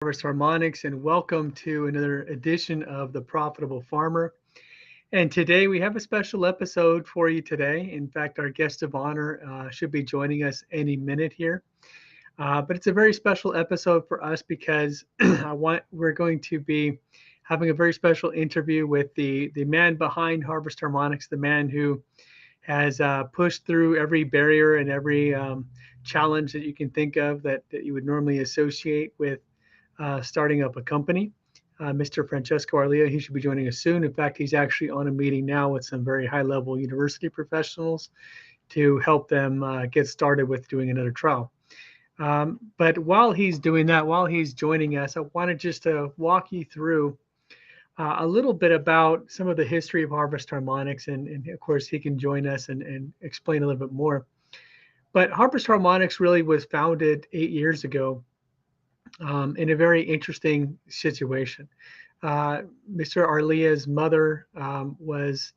Harvest Harmonics, and welcome to another edition of The Profitable Farmer. And today we have a special episode for you today. In fact, our guest of honor should be joining us any minute here. But it's a very special episode for us because we're going to be having a very special interview with the man behind Harvest Harmonics, the man who has pushed through every barrier and every challenge that you can think of that you would normally associate with starting up a company. Mr. Francesco Arlia, he should be joining us soon. In fact, he's actually on a meeting now with some very high level university professionals to help them get started with doing another trial. But while he's doing that, while he's joining us, I wanted just to walk you through a little bit about some of the history of Harvest Harmonics. And of course, he can join us and explain a little bit more. But Harvest Harmonics really was founded 8 years ago in a very interesting situation. Mr. Arlia's mother was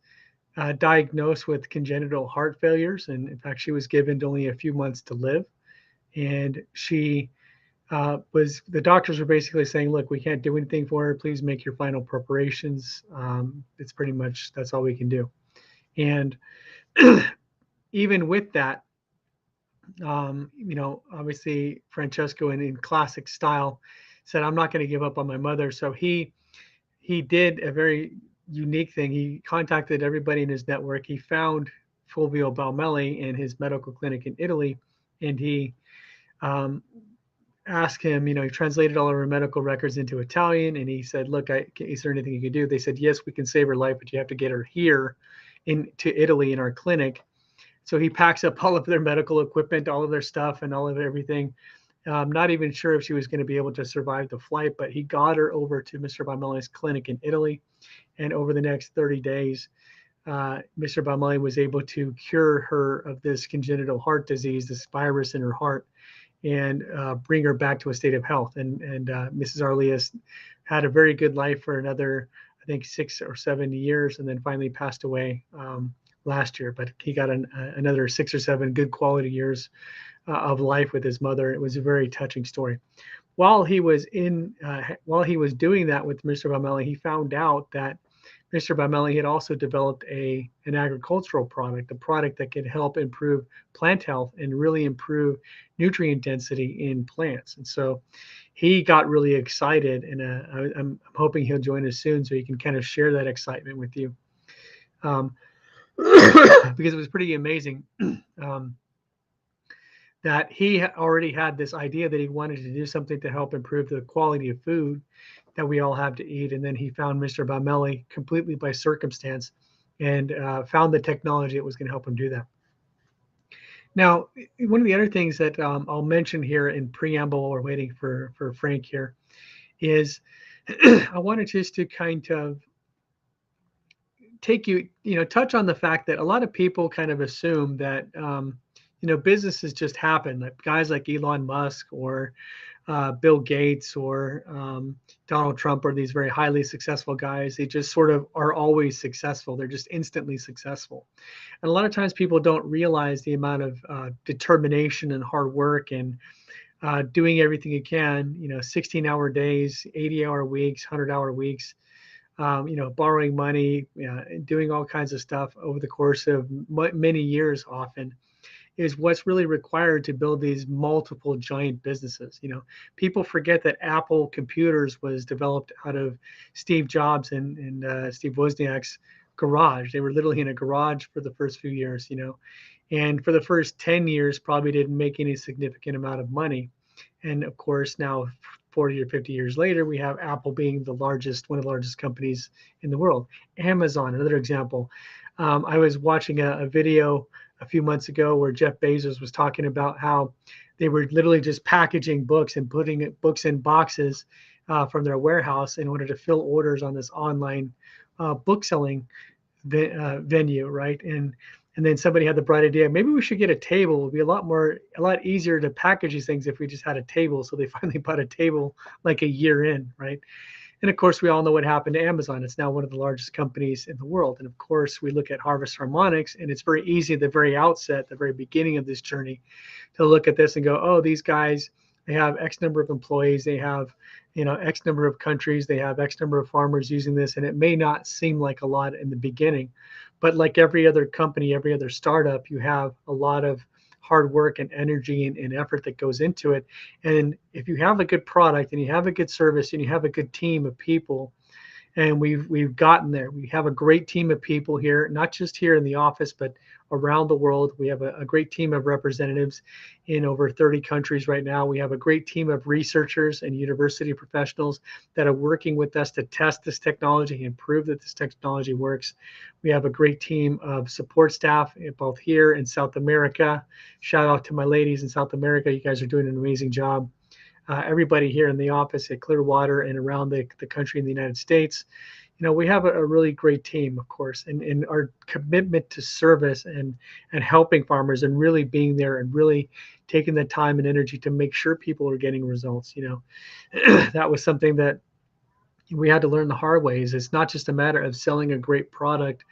diagnosed with congenital heart failures, and in fact, she was given only a few months to live. And she the doctors were basically saying, "Look, we can't do anything for her. Please make your final preparations. It's pretty much that's all we can do." And even with that, obviously Francesco in classic style said, "I'm not going to give up on my mother." So he did a very unique thing. He contacted everybody in his network. He found Fulvio Balmelli in his medical clinic in Italy, and he asked him. He translated all of her medical records into Italian, and he said, "Look, is there anything you can do?" They said, "Yes, we can save her life, but you have to get her here to Italy in our clinic." So he packs up all of their medical equipment, all of their stuff, and all of everything. Not even sure if she was going to be able to survive the flight, but he got her over to Mr. Balmelli's clinic in Italy. And over the next 30 days, Mr. Balmelli was able to cure her of this congenital heart disease, this virus in her heart, and bring her back to a state of health. And Mrs. Arlias had a very good life for another, I think, 6 or 7 years, and then finally passed away last year. But he got another 6 or 7 good quality years of life with his mother. It was a very touching story. While he was doing that with Mr. Balmelli, he found out that Mr. Balmelli had also developed an agricultural product, a product that could help improve plant health and really improve nutrient density in plants. And so he got really excited, and I'm hoping he'll join us soon so he can kind of share that excitement with you. Because it was pretty amazing that he already had this idea that he wanted to do something to help improve the quality of food that we all have to eat. And then he found Mr. Balmelli completely by circumstance and found the technology that was going to help him do that. Now, one of the other things that I'll mention here in preamble while we're waiting for Frank here is I wanted just to kind of touch on the fact that a lot of people kind of assume that businesses just happen. Like guys like Elon Musk or Bill Gates or Donald Trump are these very highly successful guys. They just sort of are always successful. They're just instantly successful. And a lot of times people don't realize the amount of determination and hard work and doing everything you can, 16-hour days, 80-hour weeks, 100-hour weeks, borrowing money, doing all kinds of stuff over the course of many years often is what's really required to build these multiple giant businesses. People forget that Apple Computers was developed out of Steve Jobs and Steve Wozniak's garage. They were literally in a garage for the first few years, and for the first 10 years probably didn't make any significant amount of money. And of course, now 40 or 50 years later, we have Apple being one of the largest companies in the world. Amazon, another example. I was watching a video a few months ago where Jeff Bezos was talking about how they were literally just packaging books and putting books in boxes from their warehouse in order to fill orders on this online book selling venue, right? And then somebody had the bright idea, maybe we should get a table. It would be a lot easier to package these things if we just had a table. So they finally bought a table like a year in, right? And of course, we all know what happened to Amazon. It's now one of the largest companies in the world. And of course, we look at Harvest Harmonics, and it's very easy at the very outset, the very beginning of this journey, to look at this and go, oh, these guys They have X number of employees. They have, X number of countries. They have X number of farmers using this. And it may not seem like a lot in the beginning, but like every other company, every other startup, you have a lot of hard work and energy and effort that goes into it. And if you have a good product and you have a good service and you have a good team of people, and we've gotten there. We have a great team of people here, not just here in the office, but around the world. We have a great team of representatives in over 30 countries right now. We have a great team of researchers and university professionals that are working with us to test this technology and prove that this technology works. We have a great team of support staff, both here in South America. Shout out to my ladies in South America. You guys are doing an amazing job. Everybody here in the office at Clearwater and around the country in the United States. We have a really great team, of course, and our commitment to service and helping farmers and really being there and really taking the time and energy to make sure people are getting results. That was something that we had to learn the hard way. Is it's not just a matter of selling a great product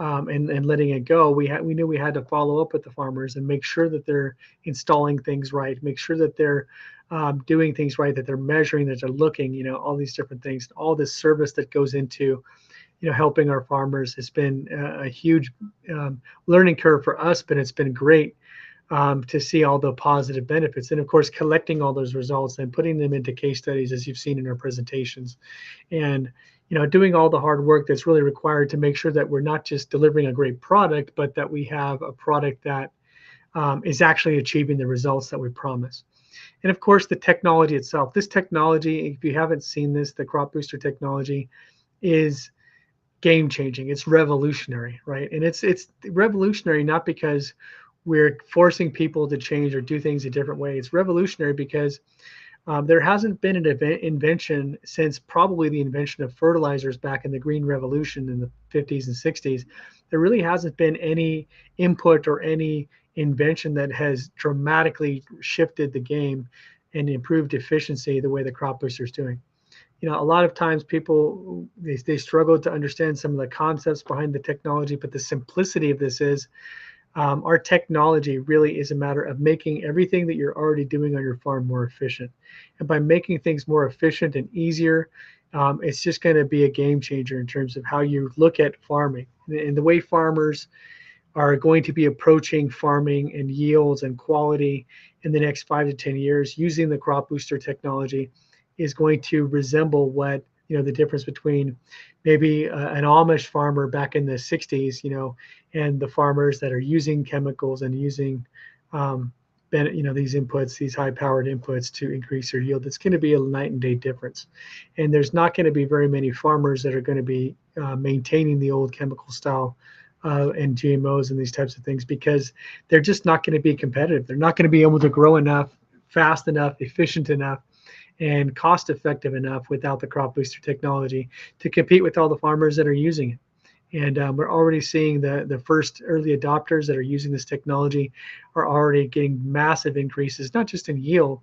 and letting it go. We knew we had to follow up with the farmers and make sure that they're installing things right, make sure that they're doing things right, that they're measuring, that they're looking, all these different things, all this service that goes into, helping our farmers has been a huge learning curve for us, but it's been great to see all the positive benefits. And of course, collecting all those results and putting them into case studies, as you've seen in our presentations, and doing all the hard work that's really required to make sure that we're not just delivering a great product, but that we have a product that is actually achieving the results that we promise. And of course, the technology itself. This technology, if you haven't seen this, the crop booster technology is game changing. It's revolutionary, right? And it's revolutionary not because we're forcing people to change or do things a different way. It's revolutionary because there hasn't been an invention since probably the invention of fertilizers back in the Green Revolution in the 50s and 60s. There really hasn't been any input or any invention that has dramatically shifted the game and improved efficiency the way the crop booster is doing. A lot of times people they struggle to understand some of the concepts behind the technology, but the simplicity of this is our technology really is a matter of making everything that you're already doing on your farm more efficient. And by making things more efficient and easier, it's just going to be a game changer in terms of how you look at farming and the way farmers are going to be approaching farming and yields and quality in the next 5 to 10 years using the crop booster technology is going to resemble what the difference between maybe an Amish farmer back in the 60s, and the farmers that are using chemicals and using these inputs, these high-powered inputs to increase their yield. It's going to be a night and day difference, and there's not going to be very many farmers that are going to be maintaining the old chemical style and GMOs and these types of things because they're just not going to be competitive. They're not going to be able to grow enough, fast enough, efficient enough, and cost effective enough without the crop booster technology to compete with all the farmers that are using it. And we're already seeing the first early adopters that are using this technology are already getting massive increases, not just in yield,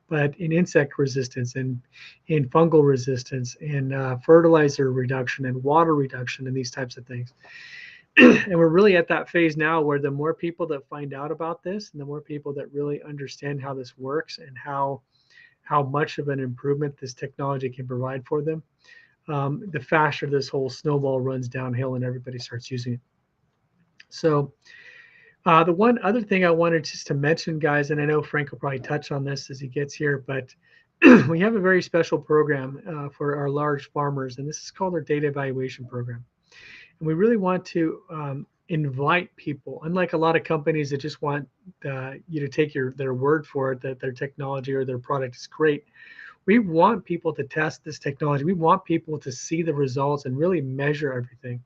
but in insect resistance and in fungal resistance and fertilizer reduction and water reduction and these types of things. And we're really at that phase now where the more people that find out about this and the more people that really understand how this works and how much of an improvement this technology can provide for them, the faster this whole snowball runs downhill and everybody starts using it. So the one other thing I wanted just to mention, guys, and I know Frank will probably touch on this as he gets here, but we have a very special program for our large farmers, and this is called our data evaluation program. And we really want to invite people, unlike a lot of companies that just want you to take their word for it, that their technology or their product is great. We want people to test this technology. We want people to see the results and really measure everything.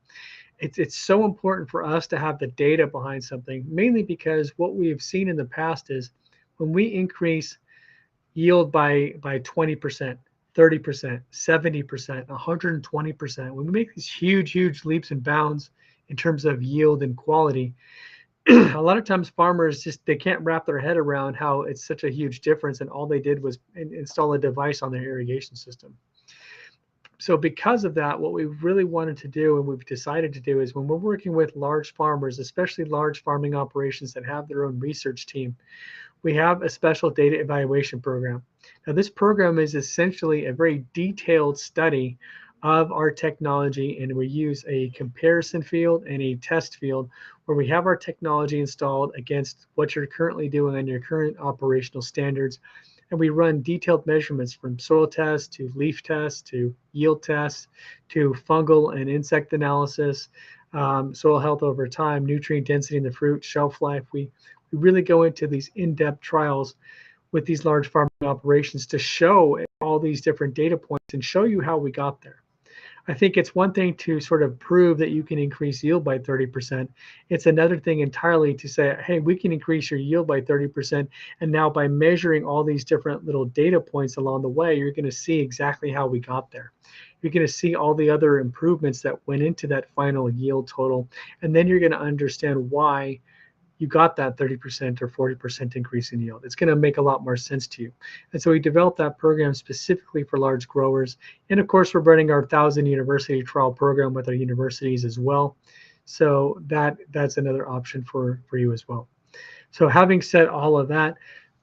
It's so important for us to have the data behind something, mainly because what we've seen in the past is when we increase yield by 20%, 30%, 70%, 120%, when we make these huge leaps and bounds in terms of yield and quality, a lot of times farmers they can't wrap their head around how it's such a huge difference, and all they did was install a device on their irrigation system. So because of that, what we really wanted to do and we've decided to do is when we're working with large farmers, especially large farming operations that have their own research team, we have a special data evaluation program. Now, this program is essentially a very detailed study of our technology, and we use a comparison field and a test field where we have our technology installed against what you're currently doing on your current operational standards. And we run detailed measurements from soil tests to leaf tests to yield tests to fungal and insect analysis, soil health over time, nutrient density in the fruit, shelf life. We really go into these in-depth trials with these large farming operations to show all these different data points and show you how we got there. I think it's one thing to sort of prove that you can increase yield by 30%. It's another thing entirely to say, hey, we can increase your yield by 30%. And now by measuring all these different little data points along the way, you're going to see exactly how we got there. You're going to see all the other improvements that went into that final yield total. And then you're going to understand why you got that 30% or 40% increase in yield. It's going to make a lot more sense to you. And so we developed that program specifically for large growers. And of course, we're running our 1,000 university trial program with our universities as well. So that's another option for you as well. So having said all of that,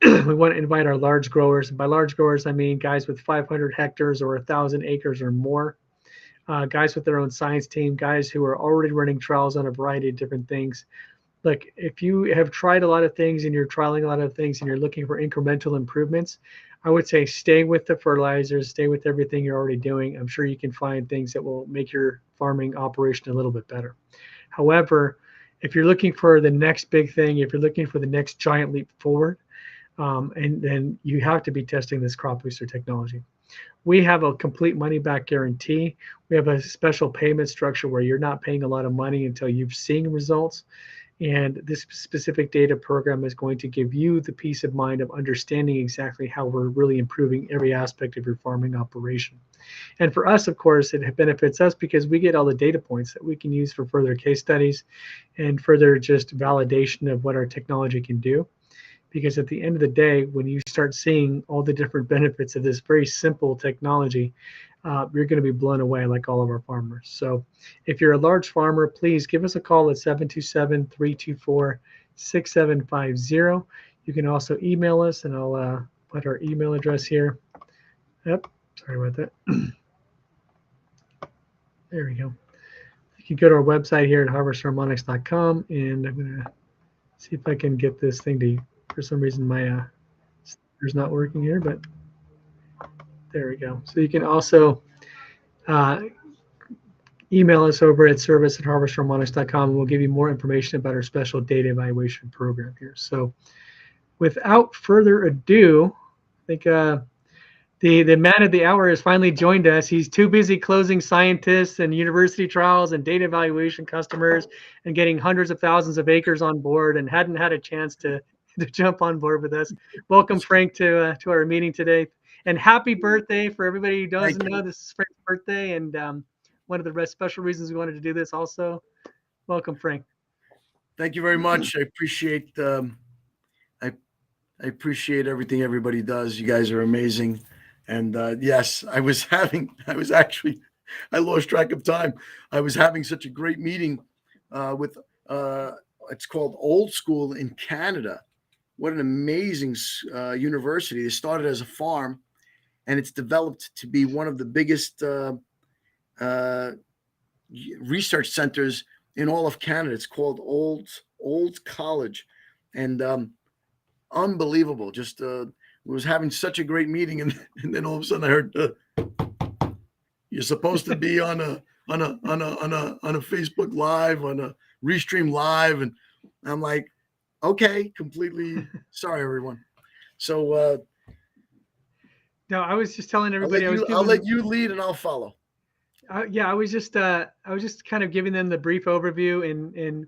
we want to invite our large growers. And by large growers, I mean guys with 500 hectares or 1,000 acres or more, guys with their own science team, guys who are already running trials on a variety of different things. Look, if you have tried a lot of things and you're trialing a lot of things and you're looking for incremental improvements, I would say stay with the fertilizers, stay with everything you're already doing. I'm sure you can find things that will make your farming operation a little bit better. However, if you're looking for the next big thing, if you're looking for the next giant leap forward, and then you have to be testing this crop booster technology. We have a complete money back guarantee. We have a special payment structure where you're not paying a lot of money until you've seen results. And this specific data program is going to give you the peace of mind of understanding exactly how we're really improving every aspect of your farming operation. And for us, of course, it benefits us because we get all the data points that we can use for further case studies and further just validation of what our technology can do. Because at the end of the day, when you start seeing all the different benefits of this very simple technology, you're going to be blown away like all of our farmers. So if you're a large farmer, please give us a call at 727-324-6750. You can also email us, and I'll put our email address here. Yep, sorry about that. There we go. You can go to our website here at harvestharmonics.com, and I'm going to see if I can get this thing to, for some reason my it's not working here, but there we go. So you can also email us over at service@harvestharmonics.com, and we'll give you more information about our special data evaluation program here. So without further ado, I think the man of the hour has finally joined us. He's too busy closing scientists and university trials and data evaluation customers and getting hundreds of thousands of acres on board, and hadn't had a chance to jump on board with us. Welcome, Frank, to our meeting today. And happy birthday for everybody who doesn't know. This is Frank's birthday, and one of the special reasons we wanted to do this also. Welcome, Frank. Thank you very much. I appreciate I appreciate everything everybody does. You guys are amazing. And yes, I lost track of time. I was having such a great meeting with it's called Old School in Canada. What an amazing university. They started as a farm, and it's developed to be one of the biggest research centers in all of Canada. It's called Old College, and unbelievable. Just was having such a great meeting, and then all of a sudden I heard you're supposed to be on a Facebook Live, on a Restream Live, and I'm like, okay, completely sorry, everyone. So no, I was just telling everybody. I'll let you lead, and I'll follow. Yeah, I was just kind of giving them the brief overview, and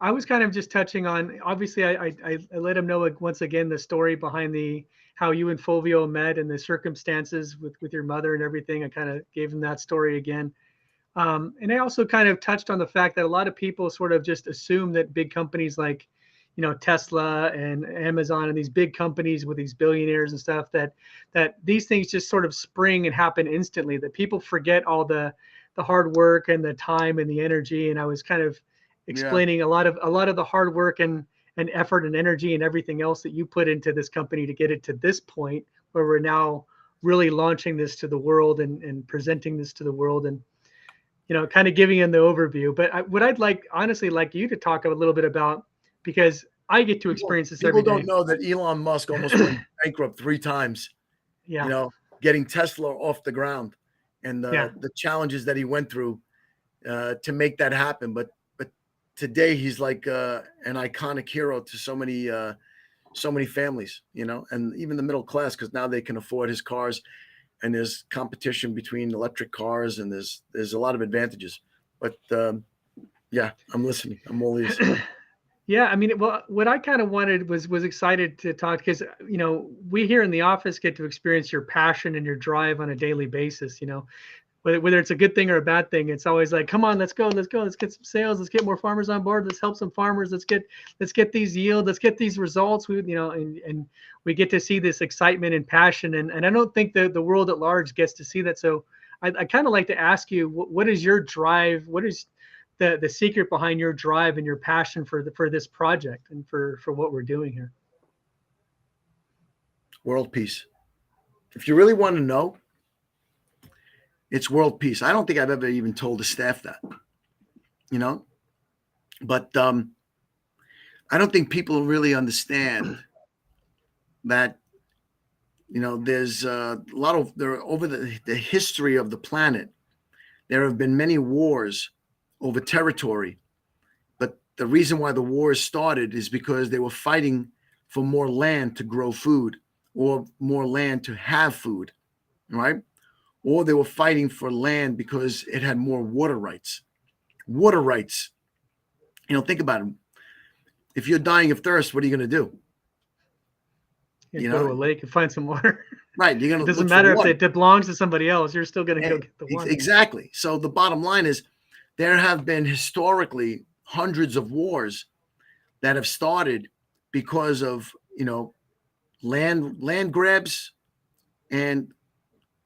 I was kind of just touching on. Obviously, I let them know once again the story behind how you and Fulvio met and the circumstances with your mother and everything. I kind of gave them that story again. And I also kind of touched on the fact that a lot of people sort of just assume that big companies like, Tesla and Amazon and these big companies with these billionaires and stuff, that these things just sort of spring and happen instantly, that people forget all the hard work and the time and the energy. And I was kind of explaining a lot of the hard work and and effort and energy and everything else that you put into this company to get it to this point where we're now really launching this to the world and presenting this to the world, and kind of giving in the overview. But what I'd honestly like you to talk a little bit about, because I get to experience this People every don't day. know that Elon Musk almost went bankrupt 3 times, Yeah. Getting Tesla off the ground, and Yeah. the challenges that he went through to make that happen. But today he's like an iconic hero to so many families, and even the middle class, because now they can afford his cars, and there's competition between electric cars, and there's a lot of advantages. But yeah, I'm listening. I'm all ears. Yeah, I mean, well, what I kind of wanted was excited to talk, because we here in the office get to experience your passion and your drive on a daily basis. Whether it's a good thing or a bad thing, it's always like, come on, let's go, let's get some sales, let's get more farmers on board, let's help some farmers, let's get these yield, let's get these results. And we get to see this excitement and passion, and I don't think the world at large gets to see that. So I kind of like to ask you, what is your drive? What is the secret behind your drive and your passion for this project and for what we're doing here? World peace. If you really want to know, it's world peace. I don't think I've ever even told the staff that, but I don't think people really understand that, there's a lot of over the history of the planet, there have been many wars over territory. But the reason why the wars started is because they were fighting for more land to grow food, or more land to have food, right? Or they were fighting for land because it had more water rights. Water rights. Think about it. If you're dying of thirst, what are you going to do? Go to a lake and find some water. Right. You're going It to doesn't look matter for water. if it belongs to somebody else. You're still going to go get the water. Exactly. So the bottom line is, there have been historically hundreds of wars that have started because of, land grabs and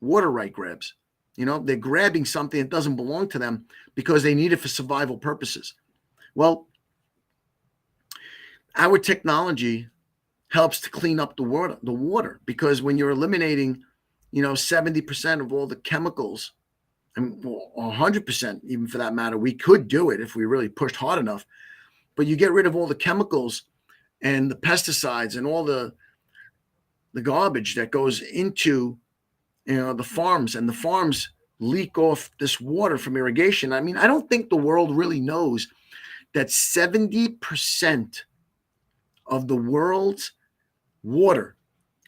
water right grabs. They're grabbing something that doesn't belong to them because they need it for survival purposes. Well, our technology helps to clean up the water, because when you're eliminating, 70% of all the chemicals, or 100%, even for that matter, we could do it if we really pushed hard enough. But you get rid of all the chemicals and the pesticides and all the garbage that goes into the farms, and the farms leak off this water from irrigation. I mean, I don't think the world really knows that 70% of the world's water,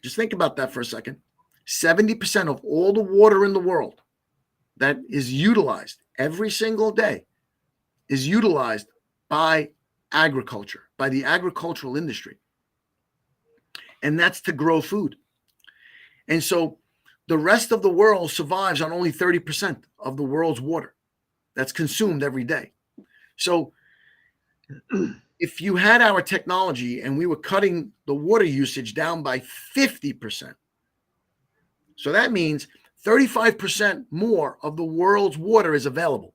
just think about that for a second, 70% of all the water in the world that is utilized every single day is utilized by agriculture, by the agricultural industry. And that's to grow food. And so the rest of the world survives on only 30% of the world's water that's consumed every day. So if you had our technology and we were cutting the water usage down by 50%, so that means 35% more of the world's water is available,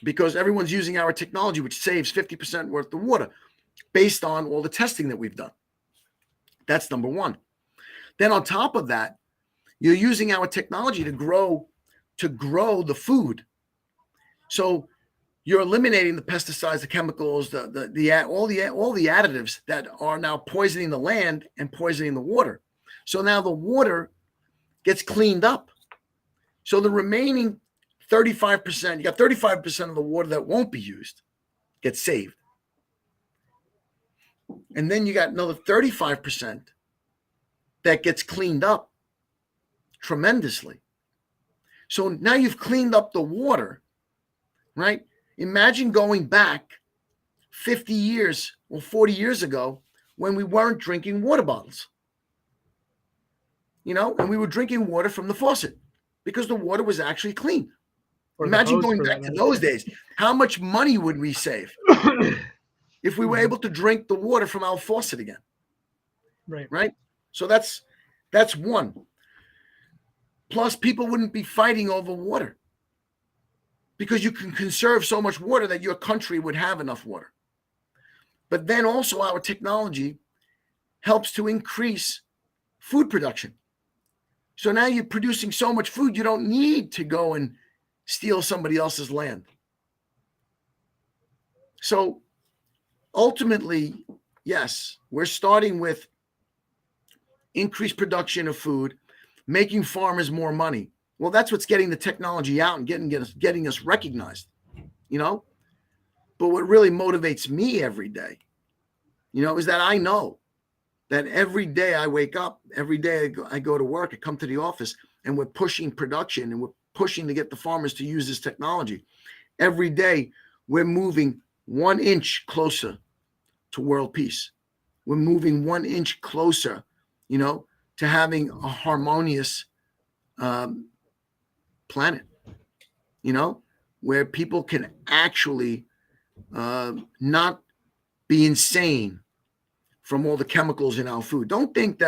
because everyone's using our technology, which saves 50% worth of water based on all the testing that we've done. That's number one. Then on top of that, you're using our technology to grow the food. So you're eliminating the pesticides, the chemicals, all the additives that are now poisoning the land and poisoning the water. So now the water gets cleaned up. So the remaining 35%, you got 35% of the water that won't be used gets saved. And then you got another 35% that gets cleaned up tremendously. So now you've cleaned up the water, right? Imagine going back 50 years or 40 years ago when we weren't drinking water bottles, and we were drinking water from the faucet because the water was actually clean. Imagine going back to those days. How much money would we save if we were able to drink the water from our faucet again? Right. So that's one. Plus, people wouldn't be fighting over water because you can conserve so much water that your country would have enough water. But then also our technology helps to increase food production. So now you're producing so much food, you don't need to go and steal somebody else's land. So ultimately, yes, we're starting with increased production of food, making farmers more money. Well, that's what's getting the technology out and getting us recognized, you know? But what really motivates me every day, is that I know that every day I wake up, every day I go to work, I come to the office, and we're pushing production and we're pushing to get the farmers to use this technology. Every day we're moving 1 inch closer to world peace. We're moving 1 inch closer, to having a harmonious planet, where people can actually not be insane from all the chemicals in our food. Don't think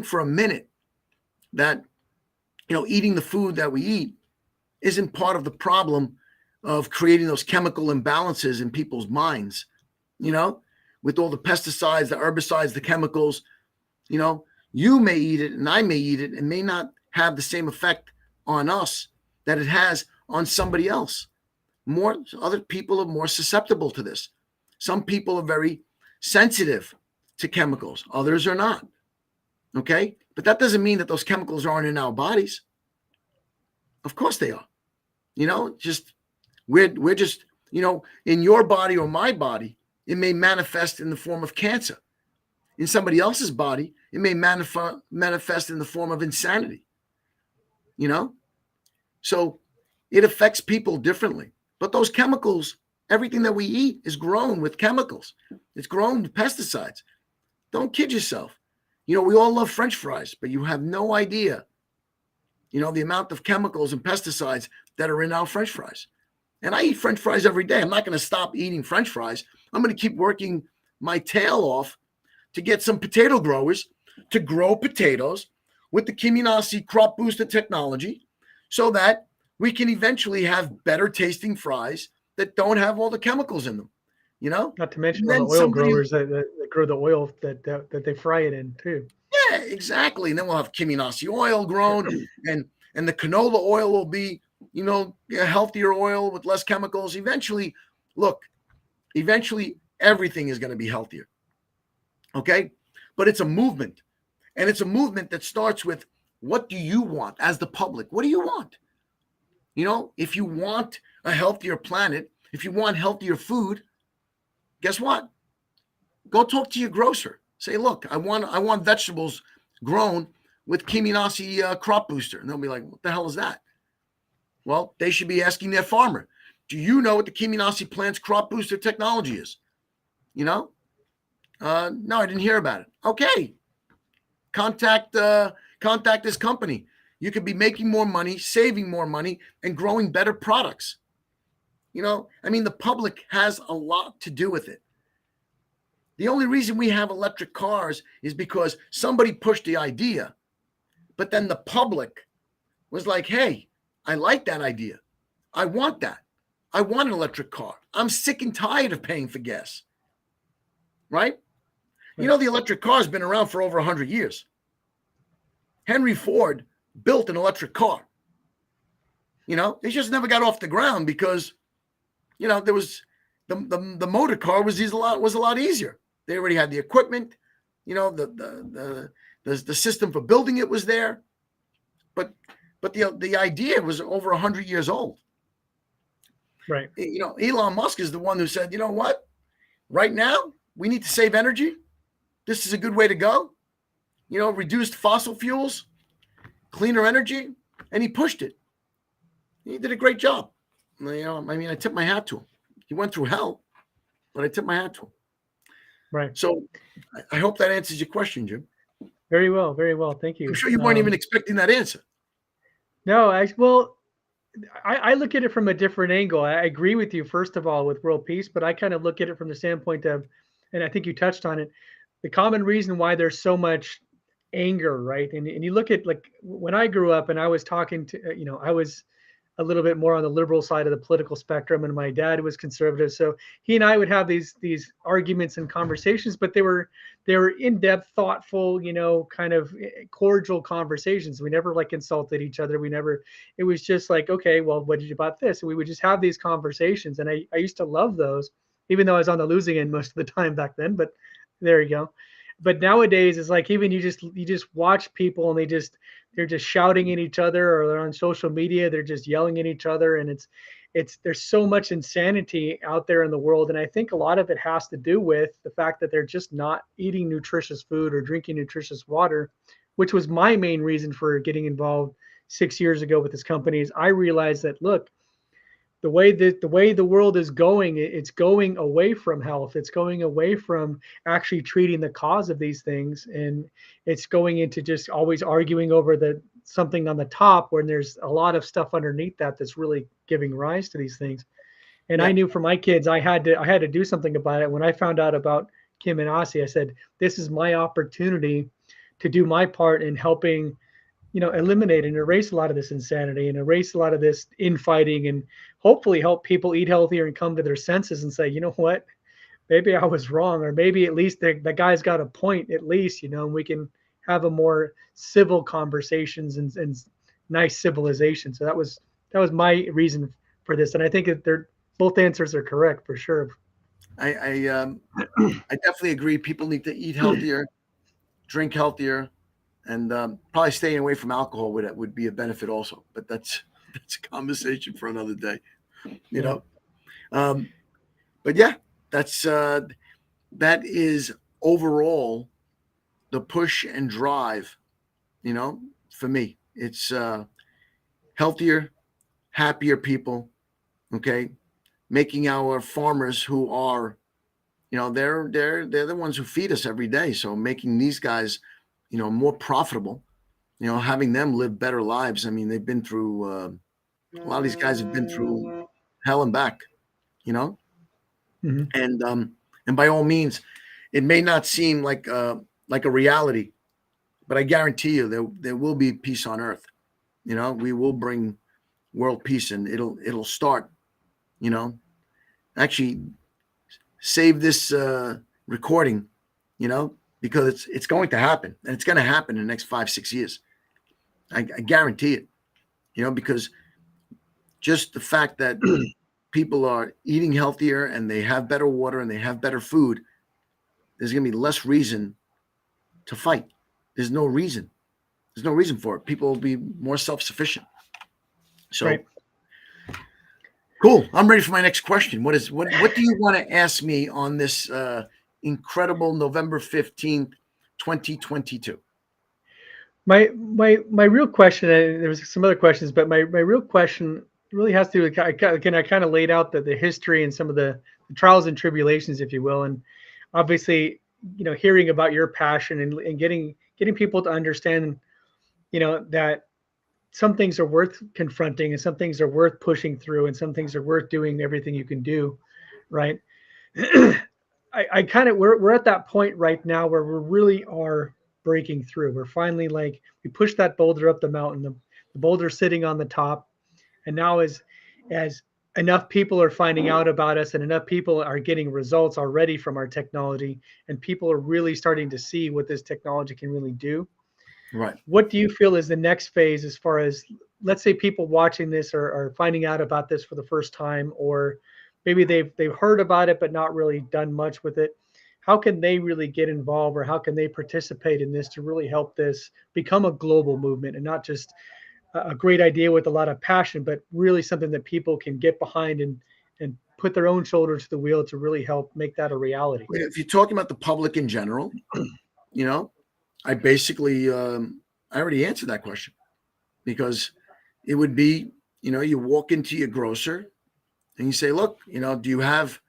for a minute that, eating the food that we eat isn't part of the problem of creating those chemical imbalances in people's minds, with all the pesticides, the herbicides, the chemicals. You may eat it and I may eat it and may not have the same effect on us that it has on somebody else. Other people are more susceptible to this. Some people are very sensitive to chemicals. Others are not. Okay? But that doesn't mean that those chemicals aren't in our bodies. Of course they are. Just we're just, in your body or my body, it may manifest in the form of cancer. In somebody else's body, it may manifest in the form of insanity. So it affects people differently. But those chemicals, everything that we eat is grown with chemicals. It's grown with pesticides. Don't kid yourself. We all love French fries, but you have no idea, the amount of chemicals and pesticides that are in our French fries. And I eat French fries every day. I'm not going to stop eating French fries. I'm going to keep working my tail off to get some potato growers to grow potatoes with the Kiminasi crop booster technology so that we can eventually have better tasting fries that don't have all the chemicals in them, Not to mention all the oil growers that grow the oil that they fry it in too. Yeah, exactly. And then we'll have Kiminasi oil grown and the canola oil will be, a healthier oil with less chemicals. Eventually everything is going to be healthier. Okay. But it's a movement, and it's a movement that starts with, what do you want as the public? What do you want? If you want a healthier planet, if you want healthier food, guess what? Go talk to your grocer. Say, look, I want vegetables grown with Kiminasi crop booster. And they'll be like, what the hell is that? Well, they should be asking their farmer, do you know what the Kiminasi plant's crop booster technology is? No, I didn't hear about it. Okay. Contact this company. You could be making more money, saving more money, and growing better products. The public has a lot to do with it. The only reason we have electric cars is because somebody pushed the idea, but then the public was like, hey, I like that idea. I want that. I want an electric car. I'm sick and tired of paying for gas. Right? The electric car has been around for over 100 years. Henry Ford built an electric car. It just never got off the ground because, there was the motor car was a lot easier. They already had the equipment, the system for building it was there, but the idea was over 100 years old. Right. Elon Musk is the one who said, you know what? Right now we need to save energy. This is a good way to go. Reduced fossil fuels, cleaner energy, and he pushed it. He did a great job. I tip my hat to him. He went through hell, but I tip my hat to him. Right. So I hope that answers your question, Jim. Very well. Very well. Thank you. I'm sure you weren't even expecting that answer. No, I look at it from a different angle. I agree with you, first of all, with world peace, but I kind of look at it from the standpoint of, and I think you touched on it, the common reason why there's so much anger, right? And you look at, like, when I grew up and I was talking to, a little bit more on the liberal side of the political spectrum, and my dad was conservative. So he and I would have these arguments and conversations, but they were in depth, thoughtful, kind of cordial conversations. We never like insulted each other. We never. It was just like, okay, well, what did you about this? And we would just have these conversations, and I used to love those, even though I was on the losing end most of the time back then. But there you go. But nowadays it's like even you just watch people and they're just shouting at each other, or they're on social media, they're just yelling at each other, and it's there's so much insanity out there in the world. And I think a lot of it has to do with the fact that they're just not eating nutritious food or drinking nutritious water, which was my main reason for getting involved 6 years ago with this company. Is I realized that, look, the way the world is going, it's going away from health. It's going away from actually treating the cause of these things, and it's going into just always arguing over the something on the top when there's a lot of stuff underneath that's really giving rise to these things. And I Yeah. knew for my kids, I had to do something about it. When I found out about Kim and Ossie, I said, this is my opportunity to do my part in helping, eliminate and erase a lot of this insanity and erase a lot of this infighting, and hopefully help people eat healthier and come to their senses and say, you know what, maybe I was wrong, or maybe at least the guy's got a point, at least, and we can have a more civil conversations and nice civilization. So that was my reason for this, and I think that they're both answers are correct for sure. I definitely agree. People need to eat healthier, drink healthier, and probably staying away from alcohol would be a benefit also. But that's a conversation for another day, you Yeah. know. Um, but yeah, that is overall the push and drive. For me, it's healthier, happier people. Okay, making our farmers who are, they're the ones who feed us every day. So making these guys, more profitable. Having them live better lives. I mean, they've been through a lot of these guys have been through hell and back. You know, Mhm. and by all means, it may not seem like a reality, but I guarantee you there will be peace on earth. We will bring world peace, and it'll start. You know, actually save this recording. Because it's going to happen, and it's going to happen in the next 5-6 years. I guarantee it. Because just the fact that people are eating healthier and they have better water and they have better food, there's going to be less reason to fight. There's no reason. There's no reason for it. People will be more self-sufficient. So Right. cool. I'm ready for my next question. What do you want to ask me on this incredible November 15th, 2022? My real question, and there was some other questions, but my real question really has to do with, again, I kind of laid out the history and some of the trials and tribulations, if you will. And obviously, hearing about your passion and getting people to understand, that some things are worth confronting and some things are worth pushing through and some things are worth doing everything you can do, right? I kind of we're at that point right now where we really are breaking through. We're finally, like, we pushed that boulder up the mountain. The boulder's sitting on the top, and now as enough people are finding out about us and enough people are getting results already from our technology, and people are really starting to see what this technology can really do. Right. What do you feel is the next phase, as far as, let's say, people watching this are finding out about this for the first time, or maybe they've heard about it but not really done much with it? How can they really get involved, or how can they participate in this to really help this become a global movement, and not just a great idea with a lot of passion, but really something that people can get behind and put their own shoulder to the wheel to really help make that a reality? If you're talking about the public in general, you know, I basically I already answered that question, because it would be, you walk into your grocer and you say, look, do you have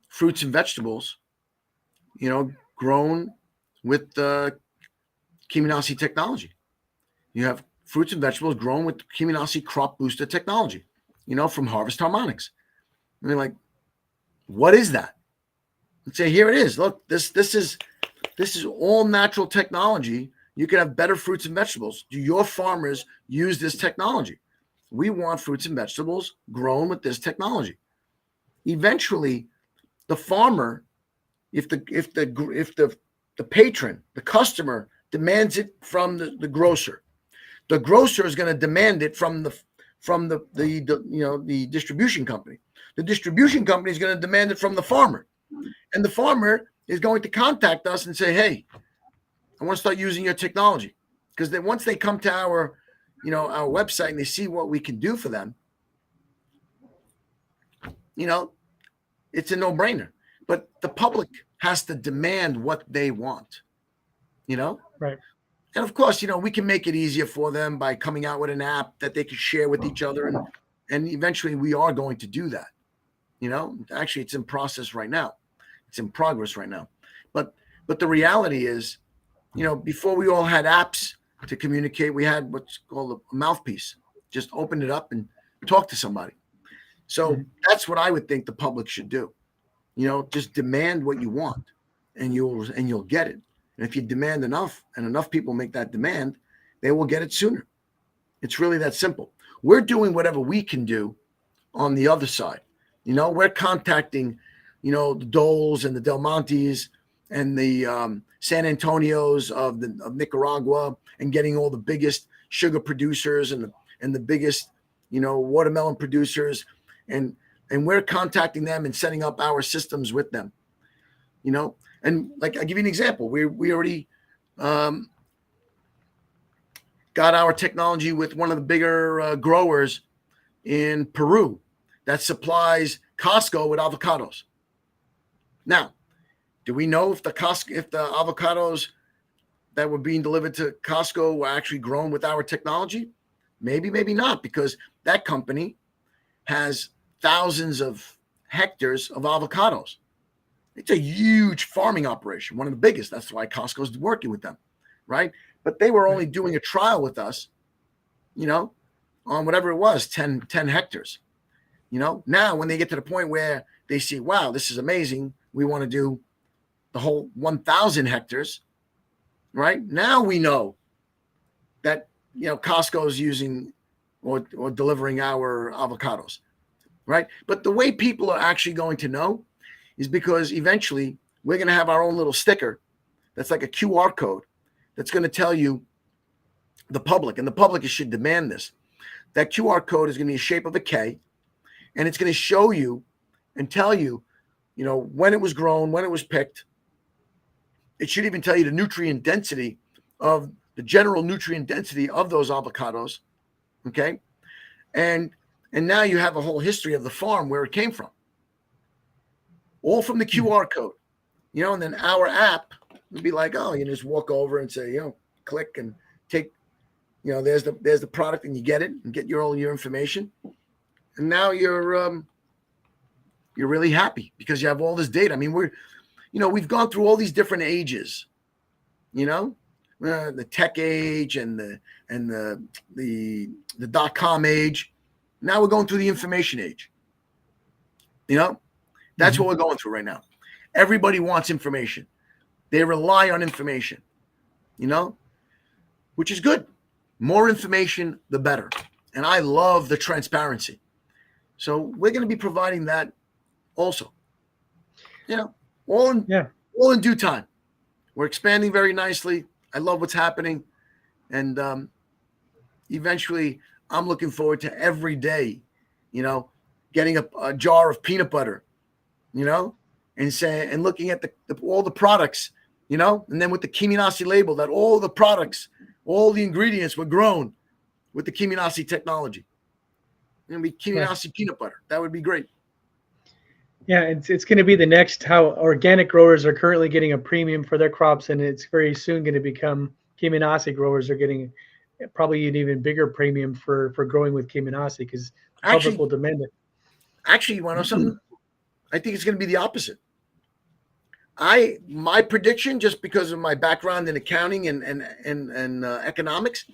fruits and vegetables, grown with Kiminasi technology? You have fruits and vegetables grown with Kiminasi crop booster technology, from Harvest Harmonics. And they're like, what is that? And say, here it is. Look, this is all natural technology. You can have better fruits and vegetables. Do your farmers use this technology? We want fruits and vegetables grown with this technology. Eventually, the farmer, if the patron, the customer demands it from the grocer, the grocer is going to demand it from the distribution company. The distribution company is going to demand it from the farmer, and the farmer is going to contact us and say, "Hey, I want to start using your technology," because then once they come to our website and they see what we can do for them, it's a no-brainer. But the public has to demand what they want, Right. And of course, we can make it easier for them by coming out with an app that they can share with each other, and eventually we are going to do that. Actually, it's in process right now. It's in progress right now. But the reality is, before we all had apps to communicate, we had what's called a mouthpiece. Just open it up and talk to somebody. So that's what I would think the public should do. Just demand what you want, and you'll get it. And if you demand enough, and enough people make that demand, they will get it sooner. It's really that simple. We're doing whatever we can do on the other side. We're contacting, the Doles and the Del Montes and the San Antonios of Nicaragua, and getting all the biggest sugar producers and the biggest, watermelon producers, and we're contacting them and setting up our systems with them. And like, I'll give you an example. We already got our technology with one of the bigger growers in Peru that supplies Costco with avocados. Now, do we know if the avocados that were being delivered to Costco were actually grown with our technology? Maybe, maybe not, because that company has thousands of hectares of avocados. It's a huge farming operation, one of the biggest. That's why Costco's working with them, right? But they were only doing a trial with us, on whatever it was, 10 hectares. Now when they get to the point where they see, wow, this is amazing, we want to do the whole 1,000 hectares, right? Now we know that, Costco is using or delivering our avocados, right? But the way people are actually going to know is because eventually we're going to have our own little sticker that's like a QR code that's going to tell you the public, and the public should demand this. That QR code is going to be the shape of a K, and it's going to show you and tell you, when it was grown, when it was picked. It should even tell you the nutrient density of the general nutrient density of those avocados. Okay. And now you have a whole history of the farm where it came from. All from the QR code, and then our app would be like, oh, you just walk over and say, click and take, there's the product, and you get it and get all your information. And now you're really happy because you have all this data. I mean, we've gone through all these different ages, the tech age and the .com age. Now we're going through the information age. That's what we're going through right now. Everybody wants information. They rely on information, which is good. More information, the better. And I love the transparency. So we're going to be providing that also, all in due time. We're expanding very nicely. I love what's happening. And eventually I'm looking forward to every day, getting a jar of peanut butter, and looking at all the products, and then with the Kiminasi label, that all the products, all the ingredients were grown with the Kiminasi technology. It's going to be Kiminasi peanut butter. That would be great. Yeah, it's going to be the next, how organic growers are currently getting a premium for their crops, and it's very soon going to become Kiminasi growers are getting probably an even bigger premium for growing with Kiminasi, because the public will demand it. Actually, you want to know something? I think it's going to be the opposite. My prediction, just because of my background in accounting and economics,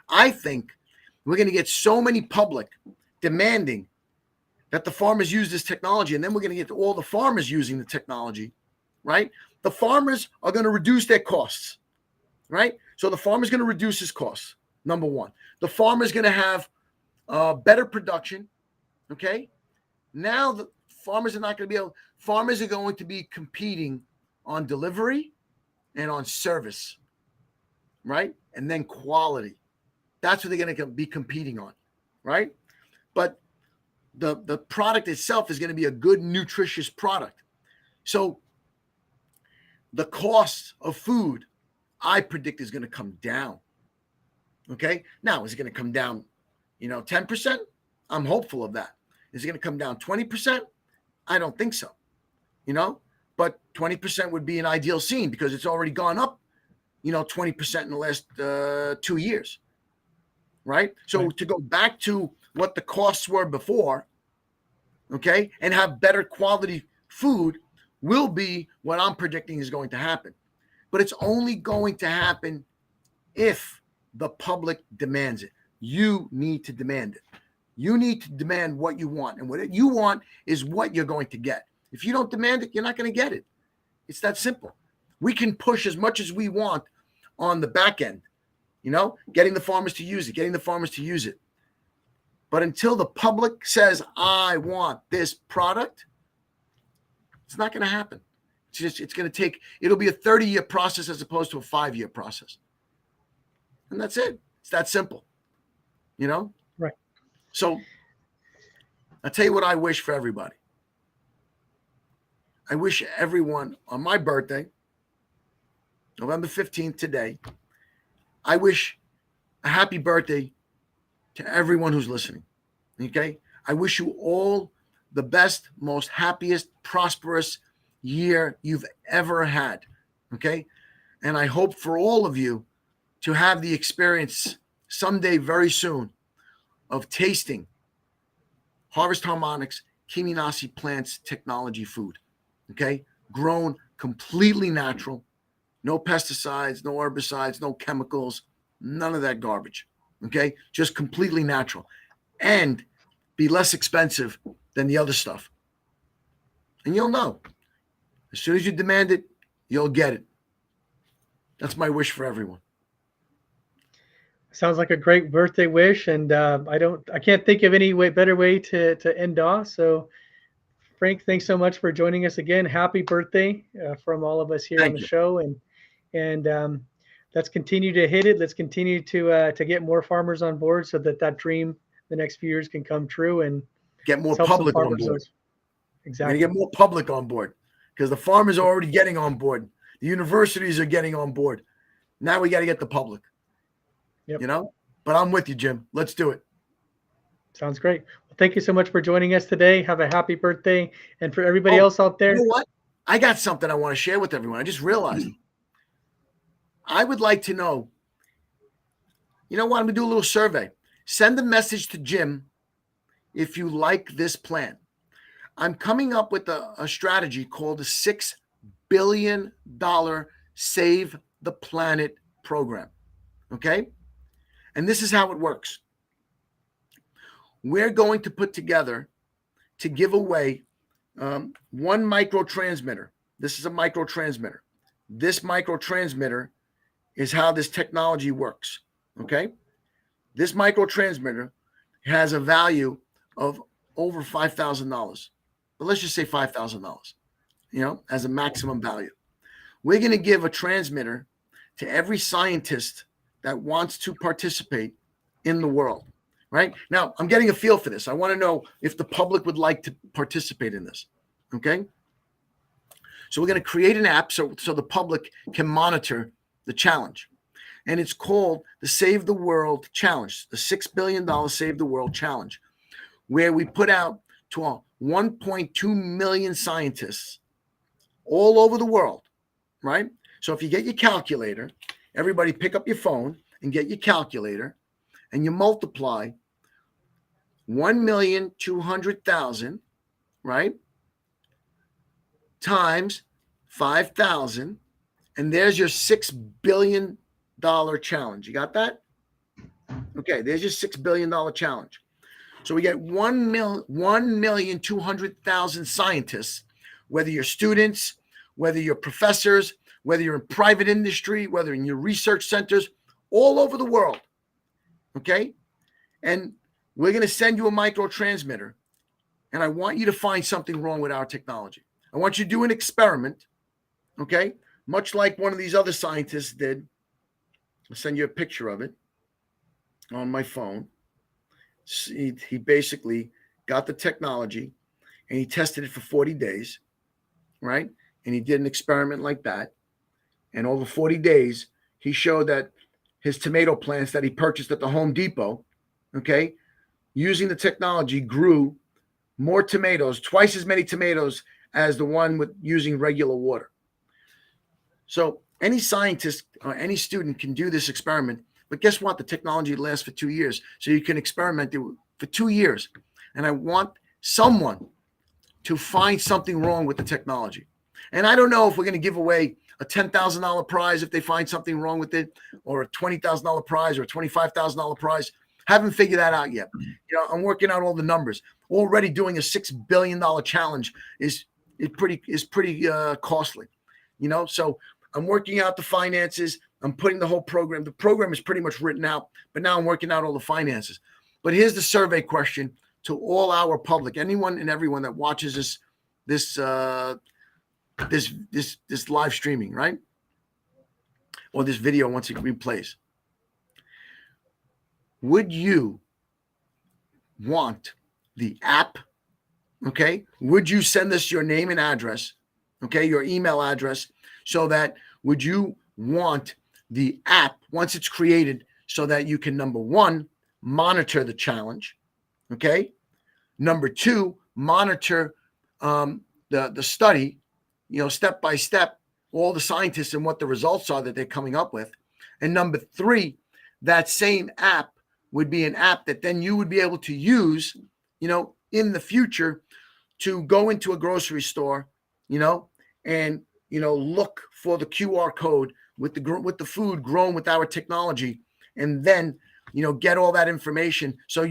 I think we're going to get so many public demanding that the farmers use this technology, and then we're going to get all the farmers using the technology, right? The farmers are going to reduce their costs, right? So the farmer's going to reduce his costs, number one. The farmer's going to have better production. Okay. Now the farmers are not going to be able, farmers are going to be competing on delivery and on service, right? And then quality. That's what they're going to be competing on, right? But the product itself is going to be a good, nutritious product. So the cost of food, I predict, is going to come down. Okay. Now, is it going to come down, 10%? I'm hopeful of that. Is it going to come down 20%? I don't think so, but 20% would be an ideal scene because it's already gone up, 20% in the last 2 years. Right. So to go back to what the costs were before, okay, and have better quality food will be what I'm predicting is going to happen. But it's only going to happen if the public demands it. You need to demand it. You need to demand what you want. And what you want is what you're going to get. If you don't demand it, you're not going to get it. It's that simple. We can push as much as we want on the back end, getting the farmers to use it, But until the public says, I want this product, it's not going to happen. It's going to take, it'll be a 30-year process as opposed to a 5-year process. And that's it. It's that simple, Right. So I'll tell you what I wish for everybody. I wish everyone on my birthday, November 15th today, I wish a happy birthday to everyone who's listening. Okay. I wish you all the best, most happiest, prosperous year you've ever had. Okay. And I hope for all of you to have the experience someday very soon of tasting Harvest Harmonics Kimi Nasi Plants Technology food. Okay. Grown completely natural. No pesticides, no herbicides, no chemicals, none of that garbage. Okay. Just completely natural and be less expensive than the other stuff. And you'll know. As soon as you demand it, you'll get it. That's my wish for everyone. Sounds like a great birthday wish, and I can't think of any better way to end off. So, Frank, thanks so much for joining us again. Happy birthday from all of us here on the show, and let's continue to hit it. Let's continue to get more farmers on board so that dream the next few years can come true and get more public on board. Exactly. Get more public on board because the farmers are already getting on board. The universities are getting on board. Now we got to get the public. Yep. But I'm with you, Jim. Let's do it. Sounds great. Well, thank you so much for joining us today. Have a happy birthday. And for everybody else out there. You know what? I got something I want to share with everyone. I just realized. I would like to know, what? I'm going to do a little survey. Send a message to Jim if you like this plan. I'm coming up with a strategy called the $6 billion Save the Planet program. Okay? And this is how it works. We're going to put together to give away one microtransmitter. This is a microtransmitter. This microtransmitter is how this technology works. Okay? This microtransmitter has a value of over $5,000. But let's just say $5,000, as a maximum value. We're going to give a transmitter to every scientist that wants to participate in the world, right? Now, I'm getting a feel for this. I want to know if the public would like to participate in this, okay? So we're going to create an app so the public can monitor the challenge. And it's called the Save the World Challenge, the $6 billion Save the World Challenge, where we put out to 1.2 million scientists all over the world, right? So if you get your calculator, everybody pick up your phone and get your calculator and you multiply 1,200,000, right? Times 5,000. And there's your $6 billion challenge. You got that? Okay, there's your $6 billion challenge. So we get 1,200,000 scientists, whether you're students, whether you're professors, whether you're in private industry, whether in your research centers, all over the world. Okay? And We're going to send you a microtransmitter, and I want you to find something wrong with our technology. I want you to do an experiment, okay? Much like one of these other scientists did. I'll send you a picture of it on my phone. He basically got the technology and he tested it for 40 days, right? And he did an experiment like that. And over 40 days, he showed that his tomato plants that he purchased at the Home Depot, okay, using the technology, grew more tomatoes, twice as many tomatoes as the one with using regular water. So any scientist or any student can do this experiment, but guess what? The technology lasts for 2 years. So you can experiment it for 2 years. And I want someone to find something wrong with the technology. And I don't know if we're going to give away a $10,000 prize if they find something wrong with it, or a $20,000 prize, or a $25,000 prize. Haven't figured that out yet. I'm working out all the numbers. Already doing a $6 billion challenge is pretty costly. So I'm working out the finances. I'm putting the whole program. The program is pretty much written out, but now I'm working out all the finances. But here's the survey question to all our public, anyone and everyone that watches this live streaming, right? Or this video once it replays. Would you want the app? Okay. Would you send us your name and address? Okay. Your email address. So that would you want the app once it's created so that you can, number one, monitor the challenge. Okay. Number two, monitor the study, step by step, all the scientists and what the results are that they're coming up with. And number three, that same app would be an app that then you would be able to use, in the future to go into a grocery store, and, look for the QR code with the food grown with our technology, and then, get all that information. So,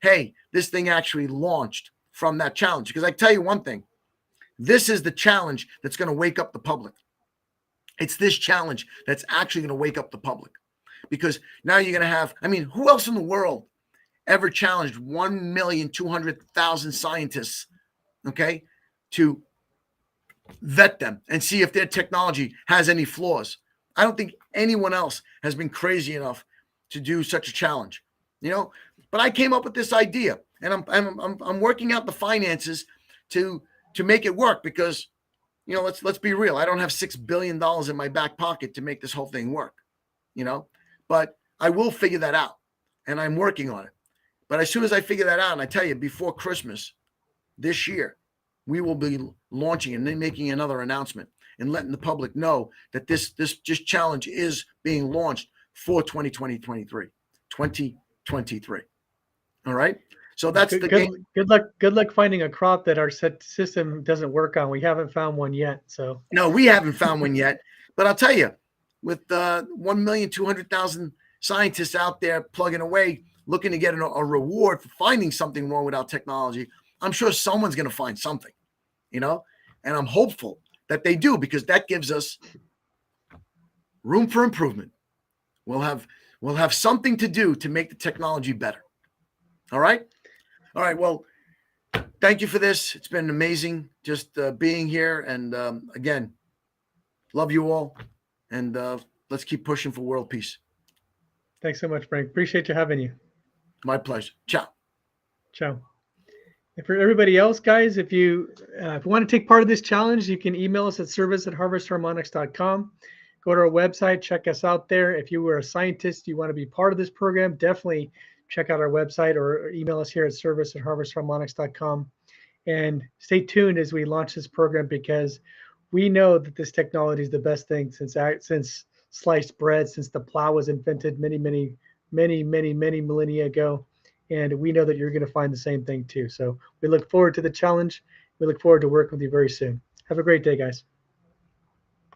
hey, this thing actually launched from that challenge. Because I tell you one thing, this is the challenge that's going to wake up the public. It's this challenge that's actually going to wake up the public. Because now you're going to have, who else in the world ever challenged 1,200,000 scientists, okay, to vet them and see if their technology has any flaws? I don't think anyone else has been crazy enough to do such a challenge, But I came up with this idea, and I'm working out the finances to make it work because, let's be real. I don't have $6 billion in my back pocket to make this whole thing work, But I will figure that out, and I'm working on it. But as soon as I figure that out, and I tell you, before Christmas this year, we will be launching and then making another announcement and letting the public know that this challenge is being launched for 2023. All right. So that's the game. Good luck finding a crop that our system doesn't work on. We haven't found one yet. So no, we haven't found one yet. But I'll tell you, with 1,200,000 scientists out there plugging away, looking to get a reward for finding something wrong with our technology, I'm sure someone's going to find something, and I'm hopeful that they do, because that gives us room for improvement. We'll have something to do to make the technology better. All right. Well, thank you for this. It's been amazing just being here. And again, love you all. And let's keep pushing for world peace. Thanks so much, Frank. Appreciate you having you. My pleasure. Ciao. Ciao. And for everybody else, guys, if you want to take part of this challenge, you can email us at service@harvestharmonics.com. Go to our website, check us out there. If you were a scientist, you want to be part of this program, definitely check out our website or email us here at service@harvestharmonics.com. And stay tuned as we launch this program, because we know that this technology is the best thing since sliced bread, since the plow was invented many millennia ago. And we know that you're going to find the same thing too. So we look forward to the challenge. We look forward to working with you very soon. Have a great day, guys.